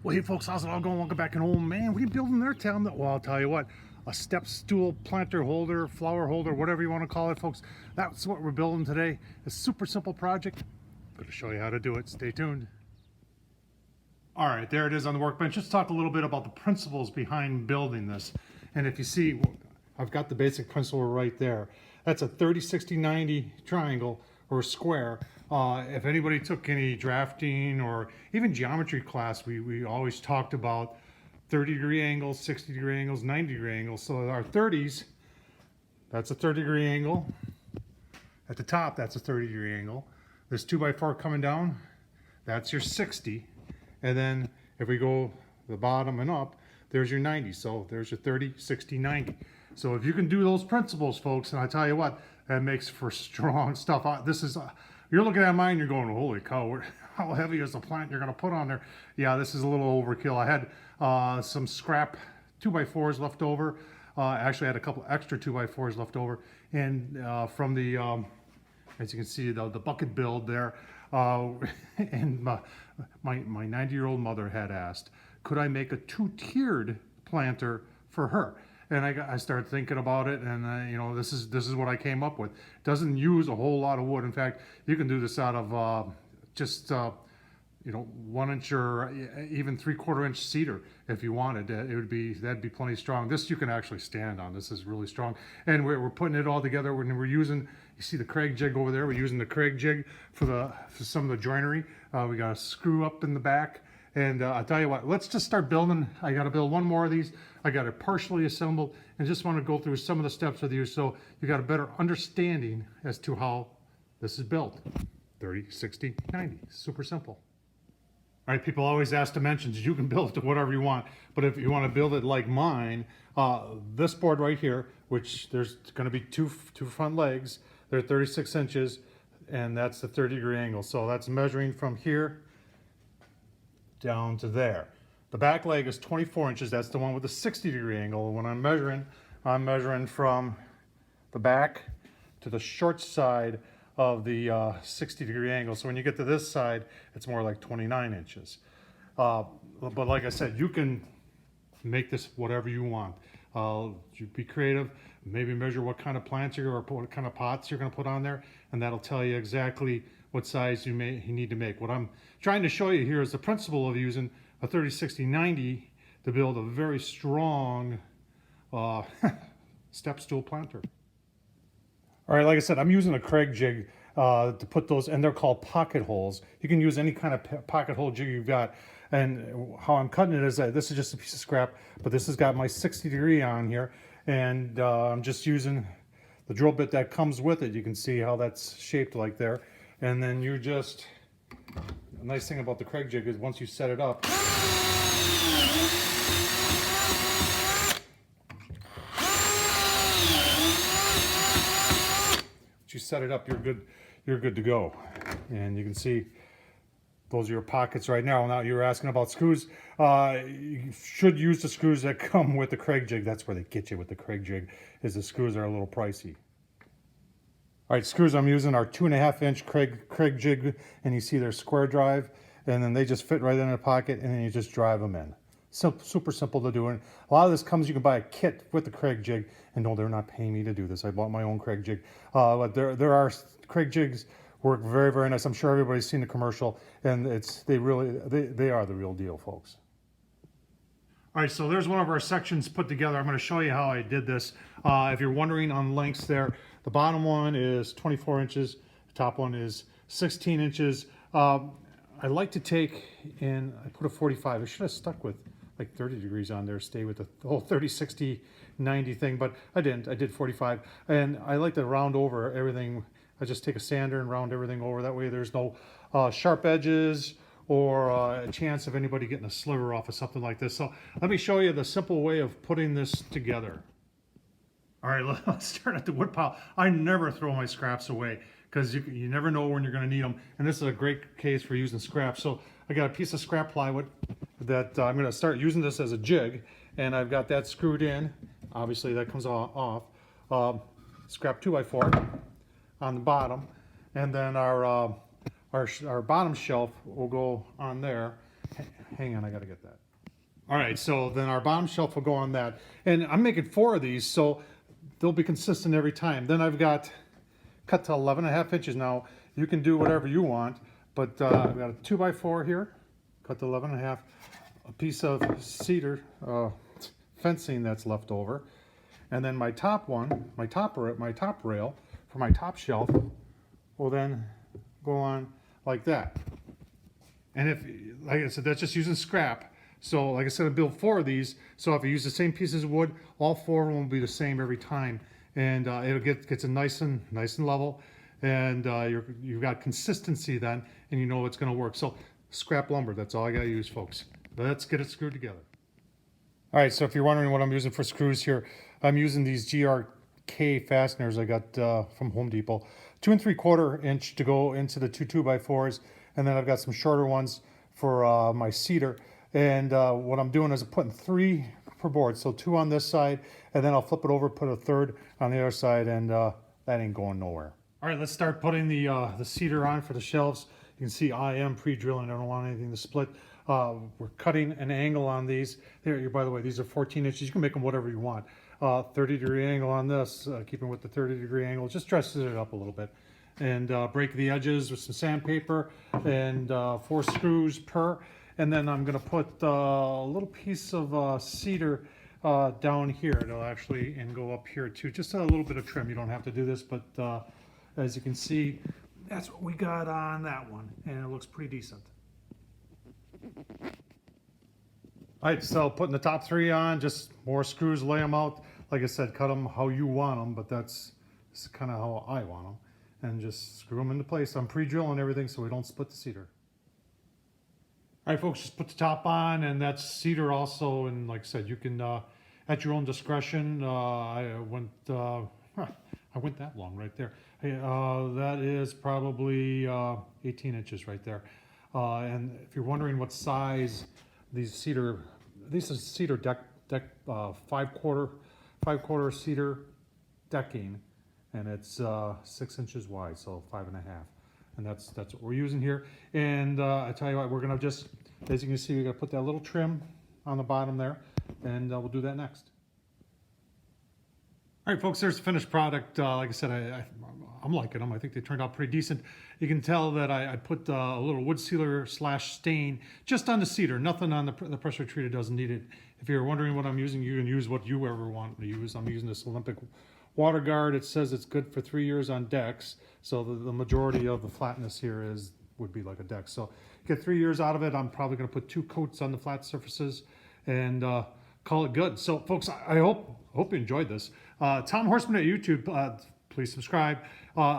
Well, hey folks, how's it all going? Welcome back. And oh man, what are you building there, town? Well, I'll tell you what, a step stool planter holder, flower holder, whatever you want to call it, folks. That's what we're building today. A super simple project. I'm going to show you how to do it. Stay tuned. All right, there it is on the workbench. Let's talk a little bit about the principles behind building this. And if you see, I've got the basic principle right there. That's a 30, 60, 90 triangle or square. If anybody took any drafting or even geometry class, we always talked about 30-degree angles, 60-degree angles, 90-degree angles. So our 30s, that's a 30-degree angle. At the top, that's a 30-degree angle. This 2x4 coming down, that's your 60. And then if we go the bottom and up, there's your 90. So there's your 30, 60, 90. So if you can do those principles, folks, and I tell you what, that makes for strong stuff. This is, you're looking at mine, you're going, holy cow, how heavy is the plant you're going to put on there? Yeah, this is a little overkill. I had some scrap 2x4s left over. Actually, I had a couple extra 2x4s left over. And from the, as you can see, the bucket build there, and my 90-year-old mother had asked, could I make a two-tiered planter for her? And I started thinking about it, and you know, this is what I came up with. It doesn't use a whole lot of wood. In fact, you can do this out of just you know, 1 inch or even 3/4 inch cedar if you wanted. That'd be plenty strong. This you can actually stand on. This is really strong, and we're putting it all together. When we're using, you see the Craig jig over there. We're using the Craig jig for some of the joinery. We got a screw up in the back. And I'll tell you what, let's just start building. I got to build one more of these. I got it partially assembled and just want to go through some of the steps with you so you got a better understanding as to how this is built. 30, 60, 90, super simple. All right, people always ask dimensions. You can build it to whatever you want, but if you want to build it like mine, this board right here, which there's going to be two front legs, they're 36 inches, and that's the 30-degree angle. So that's measuring from here down to there. The back leg is 24 inches. That's the one with the 60-degree angle. When I'm measuring from the back to the short side of the 60-degree angle. So when you get to this side, it's more like 29 inches. But like I said, you can make this whatever you want. You be creative. Maybe measure what kind of plants or what kind of pots you're going to put on there, and that'll tell you exactly what size you need to make. What I'm trying to show you here is the principle of using a 30, 60, 90 to build a very strong step stool planter. All right, like I said, I'm using a Craig jig to put those, and they're called pocket holes. You can use any kind of pocket hole jig you've got. And how I'm cutting it is that this is just a piece of scrap, but this has got my 60-degree on here, and I'm just using the drill bit that comes with it. You can see how that's shaped like there. And then you just, the nice thing about the Craig jig is once you set it up, you're good to go. And you can see those are your pockets right now. Now you were asking about screws. You should use the screws that come with the Craig jig. That's where they get you with the Craig jig, is the screws are a little pricey. All right, screws I'm using are 2.5 inch Craig jig, and you see they're square drive, and then they just fit right in the pocket, and then you just drive them in. Super simple to do. And a lot of this comes, you can buy a kit with the Craig jig, and no, they're not paying me to do this. I bought my own Craig jig. But there are Craig jigs work very, very nice. I'm sure everybody's seen the commercial, and they are the real deal, folks. All right, so there's one of our sections put together. I'm going to show you how I did this. If you're wondering on lengths there, the bottom one is 24 inches, the top one is 16 inches. I like to take, and I put a 45. I should have stuck with like 30 degrees on there, stay with the whole 30, 60, 90 thing, but I didn't. I did 45, and I like to round over everything. I just take a sander and round everything over. That way there's no sharp edges or a chance of anybody getting a sliver off of something like this. So let me show you the simple way of putting this together. All right, let's start at the wood pile. I never throw my scraps away because you never know when you're going to need them. And this is a great case for using scraps. So I got a piece of scrap plywood that I'm going to start using this as a jig. And I've got that screwed in. Obviously that comes off. Scrap 2x4 on the bottom. And then our bottom shelf will go on there, hang on, I gotta get that. All right, so then our bottom shelf will go on that. And I'm making 4 of these, so they'll be consistent every time. Then I've got cut to 11.5 inches. Now, you can do whatever you want, but I've got a 2x4 here, cut to 11.5, a piece of cedar fencing that's left over, and then my top one, my top rail for my top shelf will then go on like that. And if, like I said, that's just using scrap. So like I said, I built 4 of these. So if I use the same pieces of wood, all 4 of them will be the same every time. And it'll gets a nice and level. And you've got consistency then, and you know it's gonna work. So scrap lumber, that's all I gotta use, folks. Let's get it screwed together. All right, so if you're wondering what I'm using for screws here, I'm using these GRK fasteners I got from Home Depot. 2 3/4 inch to go into the 2 2x4s. And then I've got some shorter ones for my cedar. And what I'm doing is I'm putting 3 per board. So 2 on this side, and then I'll flip it over, put a 3rd on the other side, and that ain't going nowhere. All right, let's start putting the cedar on for the shelves. You can see I am pre-drilling. I don't want anything to split. We're cutting an angle on these. There, by the way, these are 14 inches. You can make them whatever you want. 30-degree angle on this, keeping with the 30-degree angle. Just dresses it up a little bit. And break the edges with some sandpaper, and 4 screws per. And then I'm going to put a little piece of cedar down here. It'll actually and go up here too. Just a little bit of trim. You don't have to do this, but as you can see, that's what we got on that one, and it looks pretty decent. All right, so putting the top 3 on, just more screws, lay them out. Like I said, cut them how you want them, but this is kind of how I want them. And just screw them into place. I'm pre-drilling everything so we don't split the cedar. All right, folks, just put the top on, and that's cedar also. And like I said, you can, at your own discretion, I went that long right there. That is probably 18 inches right there. And if you're wondering what size these is cedar deck 5/4 cedar decking. And it's 6 inches wide, so 5.5, and that's what we're using here. And I tell you what, we're gonna just, as you can see, we're gonna put that little trim on the bottom there, and we'll do that next. All right, folks, there's the finished product. Like I said, I'm liking them. I think they turned out pretty decent. You can tell that I put a little wood sealer / stain just on the cedar, nothing on the pressure treated, doesn't need it. If you're wondering what I'm using, you can use what you ever want to use. I'm using this Olympic Water Guard. It says it's good for 3 years on decks, so the majority of the flatness here would be like a deck. So get 3 years out of it. I'm probably going to put 2 coats on the flat surfaces and call it good. So, folks, I hope you enjoyed this. Tom Horseman at YouTube. Please subscribe.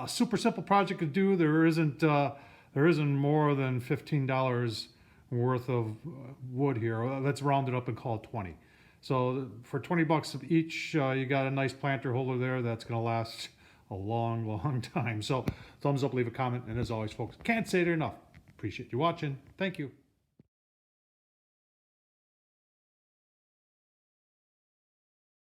Super simple project to do. There isn't more than $15 worth of wood here. Let's round it up and call it 20. So for 20 bucks each, you got a nice planter holder there that's going to last a long, long time. So thumbs up, leave a comment, and as always, folks, can't say it enough. Appreciate you watching. Thank you.